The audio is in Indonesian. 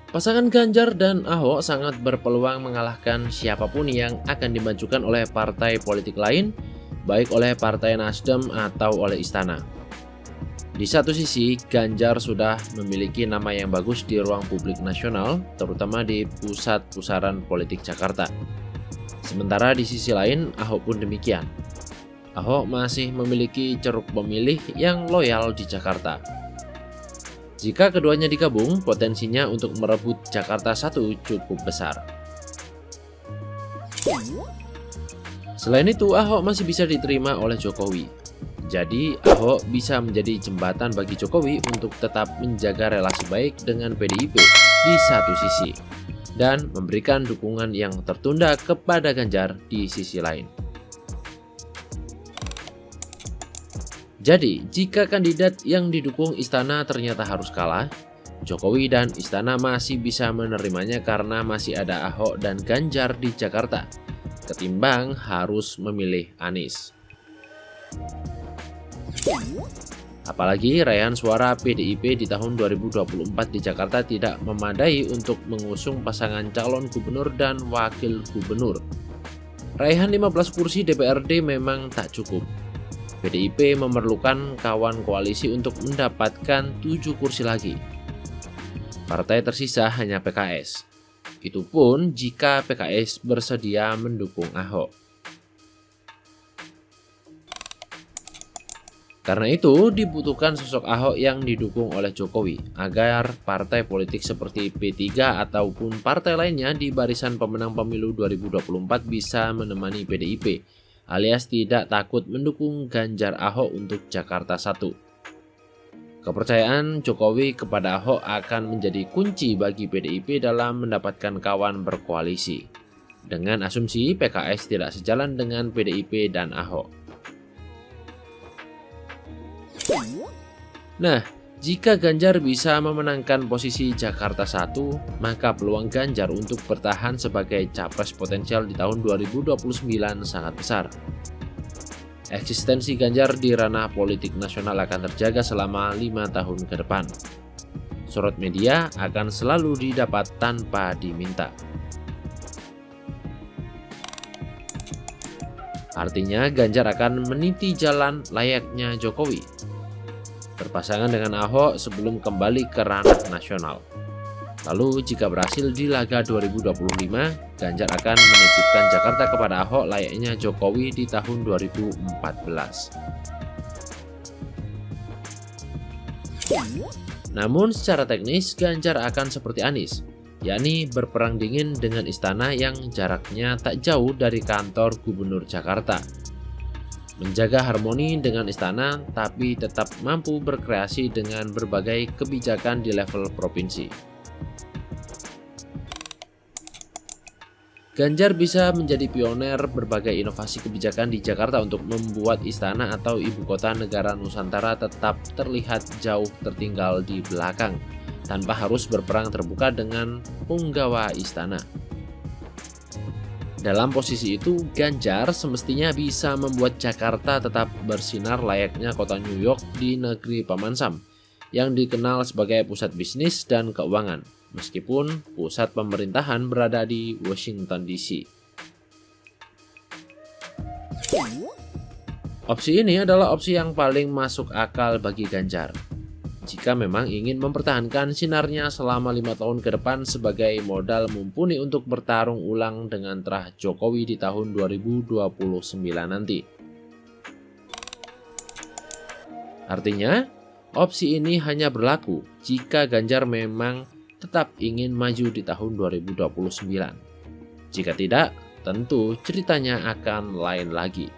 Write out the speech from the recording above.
Pasangan Ganjar dan Ahok sangat berpeluang mengalahkan siapapun yang akan dimajukan oleh partai politik lain, baik oleh Partai Nasdem atau oleh Istana. Di satu sisi, Ganjar sudah memiliki nama yang bagus di ruang publik nasional, terutama di pusat-pusaran politik Jakarta. Sementara di sisi lain, Ahok pun demikian. Ahok masih memiliki ceruk pemilih yang loyal di Jakarta. Jika keduanya digabung, potensinya untuk merebut Jakarta Satu cukup besar. Selain itu, Ahok masih bisa diterima oleh Jokowi. Jadi, Ahok bisa menjadi jembatan bagi Jokowi untuk tetap menjaga relasi baik dengan PDIP di satu sisi, dan memberikan dukungan yang tertunda kepada Ganjar di sisi lain. Jadi, jika kandidat yang didukung Istana ternyata harus kalah, Jokowi dan Istana masih bisa menerimanya karena masih ada Ahok dan Ganjar di Jakarta, ketimbang harus memilih Anies. Apalagi raihan suara PDIP di tahun 2024 di Jakarta tidak memadai untuk mengusung pasangan calon gubernur dan wakil gubernur. Raihan 15 kursi DPRD memang tak cukup. PDIP memerlukan kawan koalisi untuk mendapatkan 7 kursi lagi. Partai tersisa hanya PKS. Itu pun jika PKS bersedia mendukung Ahok. Karena itu dibutuhkan sosok Ahok yang didukung oleh Jokowi agar partai politik seperti P3 ataupun partai lainnya di barisan pemenang pemilu 2024 bisa menemani PDIP, alias tidak takut mendukung Ganjar Ahok untuk Jakarta Satu. Kepercayaan Jokowi kepada Ahok akan menjadi kunci bagi PDIP dalam mendapatkan kawan berkoalisi, dengan asumsi PKS tidak sejalan dengan PDIP dan Ahok. Nah, jika Ganjar bisa memenangkan posisi Jakarta Satu, maka peluang Ganjar untuk bertahan sebagai capres potensial di tahun 2029 sangat besar. Eksistensi Ganjar di ranah politik nasional akan terjaga selama 5 tahun ke depan. Sorot media akan selalu didapat tanpa diminta. Artinya Ganjar akan meniti jalan layaknya Jokowi, berpasangan dengan Ahok sebelum kembali ke ranah nasional. Lalu jika berhasil di laga 2025, Ganjar akan menitipkan Jakarta kepada Ahok layaknya Jokowi di tahun 2014. Namun secara teknis Ganjar akan seperti Anies, yakni berperang dingin dengan Istana yang jaraknya tak jauh dari kantor Gubernur Jakarta. Menjaga harmoni dengan Istana tapi tetap mampu berkreasi dengan berbagai kebijakan di level provinsi. Ganjar bisa menjadi pioner berbagai inovasi kebijakan di Jakarta untuk membuat Istana atau ibu kota negara Nusantara tetap terlihat jauh tertinggal di belakang, tanpa harus berperang terbuka dengan punggawa Istana. Dalam posisi itu, Ganjar semestinya bisa membuat Jakarta tetap bersinar layaknya kota New York di negeri Paman Sam, yang dikenal sebagai pusat bisnis dan keuangan, meskipun pusat pemerintahan berada di Washington DC. Opsi ini adalah opsi yang paling masuk akal bagi Ganjar, jika memang ingin mempertahankan sinarnya selama 5 tahun ke depan sebagai modal mumpuni untuk bertarung ulang dengan terah Jokowi di tahun 2029 nanti. Artinya, opsi ini hanya berlaku jika Ganjar memang tetap ingin maju di tahun 2029. Jika tidak, tentu ceritanya akan lain lagi.